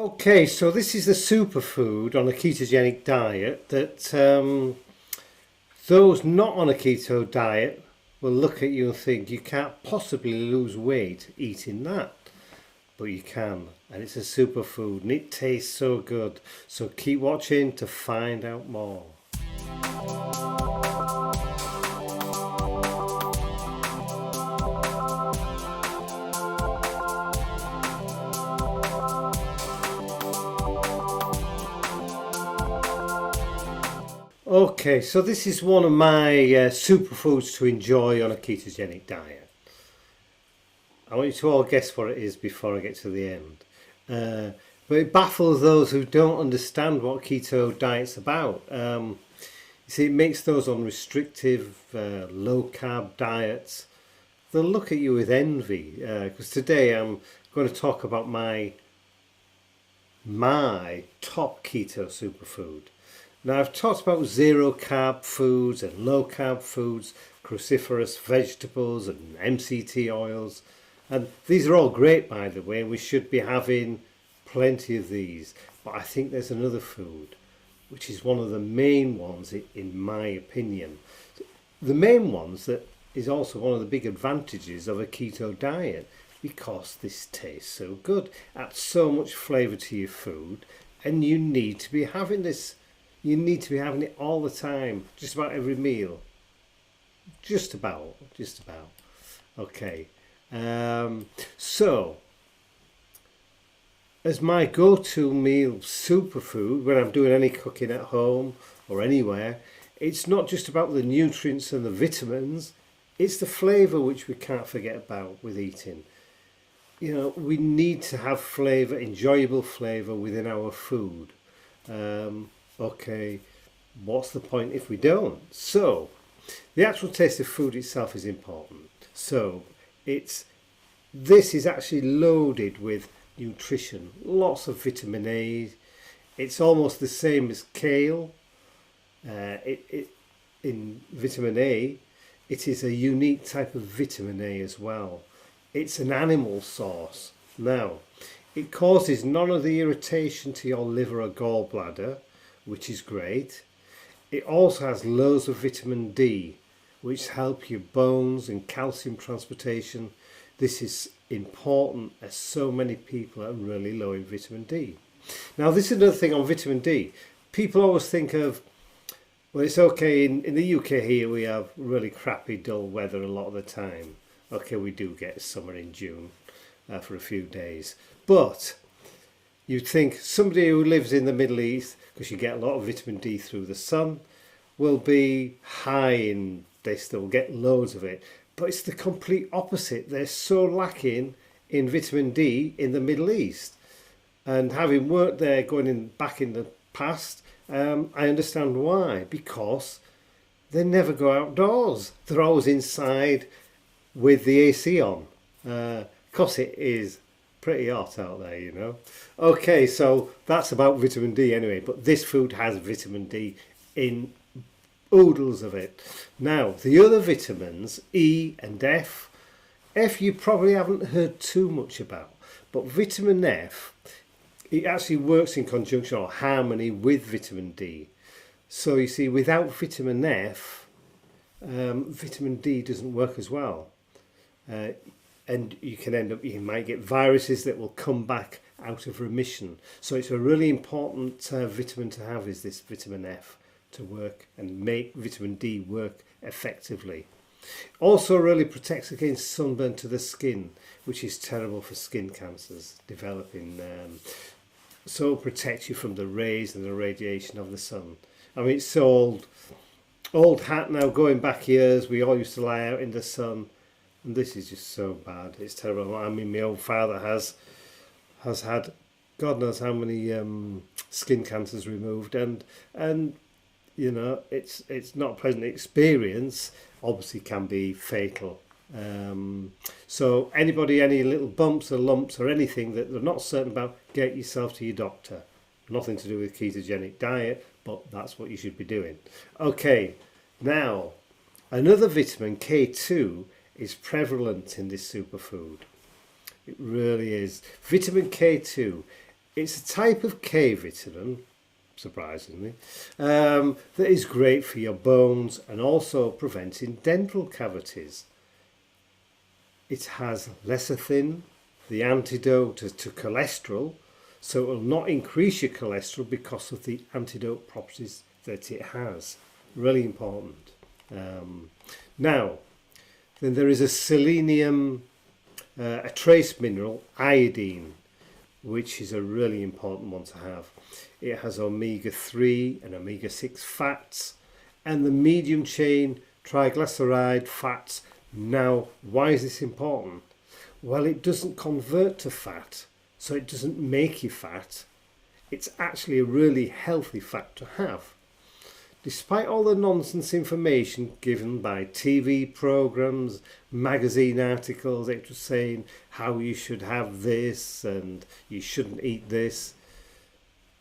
Okay, so this is the superfood on a ketogenic diet that those not on a keto diet will look at you and think you can't possibly lose weight eating that. But you can, and it's a superfood and it tastes so good. So keep watching to find out more. Okay, so this is one of my superfoods to enjoy on a ketogenic diet. I want you to all guess what it is before I get to the end. But it baffles those who don't understand what keto diet's about. You see, it makes those on restrictive, low-carb diets, they'll look at you with envy. Because today I'm going to talk about my top keto superfood. Now, I've talked about zero carb foods and low carb foods, cruciferous vegetables and MCT oils, and these are all great, by the way, and we should be having plenty of these. But I think there's another food which is one of the main ones in my opinion. The main ones that is also one of the big advantages of a keto diet, because this tastes so good, adds so much flavour to your food, and you need to be having this. You need to be having it all the time, just about every meal. Just about. Okay. So, as my go-to meal superfood, when I'm doing any cooking at home or anywhere, it's not just about the nutrients and the vitamins, it's the flavour which we can't forget about with eating. You know, we need to have flavour, enjoyable flavour within our food. Okay, what's the point if we don't? So, the actual taste of food itself is important. So, this is actually loaded with nutrition, lots of vitamin A. It's almost the same as kale. In vitamin A, it is a unique type of vitamin A as well. It's an animal source. Now, it causes none of the irritation to your liver or gallbladder, which is great. It also has loads of vitamin D, which help your bones and calcium transportation. This is important as so many people are really low in vitamin D. Now, this is another thing on vitamin D. People always think of, well, it's okay, in the UK here we have really crappy, dull weather a lot of the time. Okay, we do get summer in June for a few days. But you'd think somebody who lives in the Middle East, because you get a lot of vitamin D through the sun, will be high in this, they'll get loads of it. But it's the complete opposite. They're so lacking in vitamin D in the Middle East. And having worked there back in the past, I understand why. Because they never go outdoors. They're always inside with the AC on. Because it is pretty hot out there, you know. Okay, so that's about vitamin D anyway, but this food has vitamin D in oodles of it. Now, the other vitamins, E and F you probably haven't heard too much about, but vitamin F, it actually works in conjunction or harmony with vitamin D. So you see, without vitamin F, vitamin D doesn't work as well. And you might get viruses that will come back out of remission. So it's a really important vitamin to have, is this vitamin F, to work and make vitamin D work effectively. Also really protects against sunburn to the skin, which is terrible for skin cancers developing. So it protects you from the rays and the radiation of the sun. I mean, it's so old hat now, going back years, we all used to lie out in the sun. And this is just so bad. It's terrible. I mean, my own father has had God knows how many skin cancers removed, and you know, it's not a pleasant experience. Obviously, can be fatal. So anybody, any little bumps or lumps or anything that they're not certain about, get yourself to your doctor. Nothing to do with ketogenic diet, but that's what you should be doing. Okay, now another vitamin, K2. Is prevalent in this superfood. It really is. Vitamin K2 It's a type of K vitamin, surprisingly, that is great for your bones and also preventing dental cavities. It has lecithin, the antidote to cholesterol, so it will not increase your cholesterol because of the antidote properties that it has. Really important. Now, then there is a selenium, a trace mineral, iodine, which is a really important one to have. It has omega-3 and omega-6 fats and the medium chain triglyceride fats. Now, why is this important? Well, it doesn't convert to fat, so it doesn't make you fat. It's actually a really healthy fat to have. Despite all the nonsense information given by TV programs, magazine articles, it was saying how you should have this and you shouldn't eat this,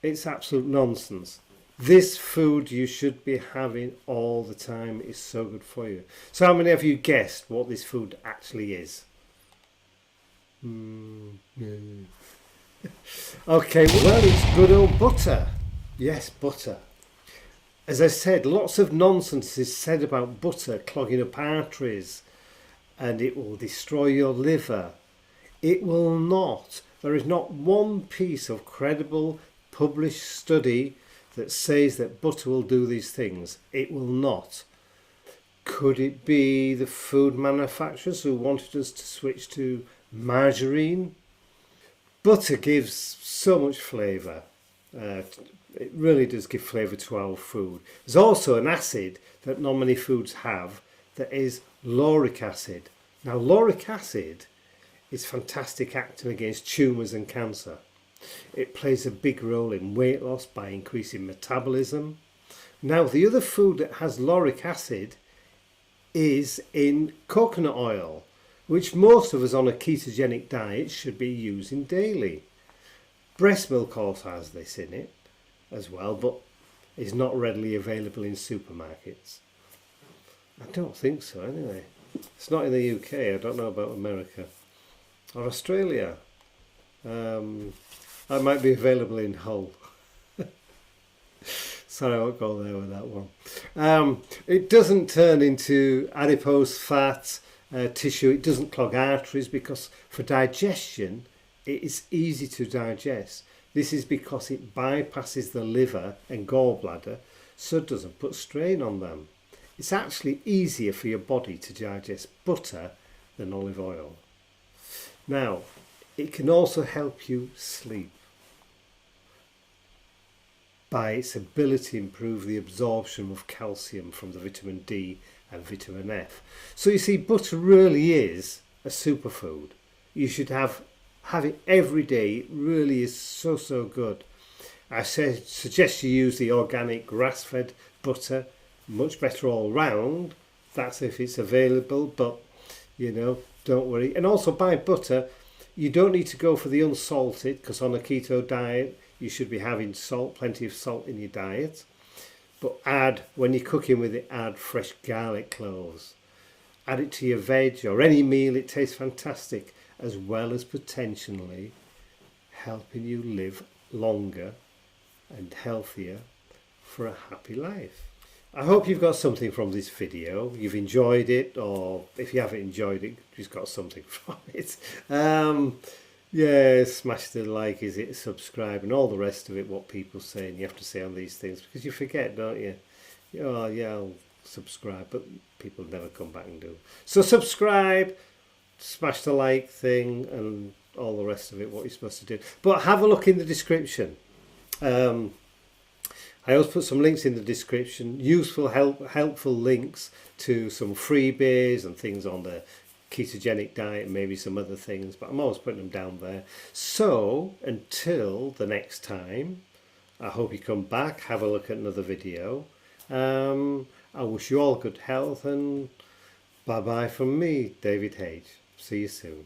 it's absolute nonsense. This food you should be having all the time is so good for you. So how many of you guessed what this food actually is? Okay, well, it's good old butter. Yes, butter. As I said, lots of nonsense is said about butter clogging up arteries and it will destroy your liver. It will not. There is not one piece of credible published study that says that butter will do these things. It will not. Could it be the food manufacturers who wanted us to switch to margarine? Butter gives so much flavour. It really does give flavour to our food. There's also an acid that not many foods have that is lauric acid. Now, lauric acid is fantastic acting against tumours and cancer. It plays a big role in weight loss by increasing metabolism. Now, the other food that has lauric acid is in coconut oil, which most of us on a ketogenic diet should be using daily. Breast milk also has this in it as well, but is not readily available in supermarkets. I don't think so anyway. It's not in the UK. I don't know about America or Australia. That might be available in Hull. Sorry, I won't go there with that one. It doesn't turn into adipose fat tissue. It doesn't clog arteries because for digestion it is easy to digest. This is because it bypasses the liver and gallbladder, so it doesn't put strain on them. It's actually easier for your body to digest butter than olive oil. Now, it can also help you sleep by its ability to improve the absorption of calcium from the vitamin D and vitamin F. So you see, butter really is a superfood. You should have it every day. It really is so good. I suggest you use the organic grass-fed butter, much better all round. That's if it's available, but you know, don't worry. And also buy butter. You don't need to go for the unsalted, because on a keto diet you should be having salt, plenty of salt in your diet. But add, when you're cooking with it, add fresh garlic cloves. Add it to your veg or any meal. It tastes fantastic, as well as potentially helping you live longer and healthier for a happy life. I hope you've got something from this video. You've enjoyed it, or if you haven't enjoyed it, you've got something from it. Yeah, smash the like, is it, subscribe, and all the rest of it, what people say, and you have to say on these things, because you forget, don't you? Oh, yeah, I'll subscribe, but people never come back and do. So subscribe, smash the like thing, and all the rest of it, what you're supposed to do. But have a look in the description. I always put some links in the description, useful, helpful links to some freebies and things on the ketogenic diet, maybe some other things, but I'm always putting them down there. So until the next time, I hope you come back, have a look at another video. I wish you all good health, and bye bye from me, David H. See you soon.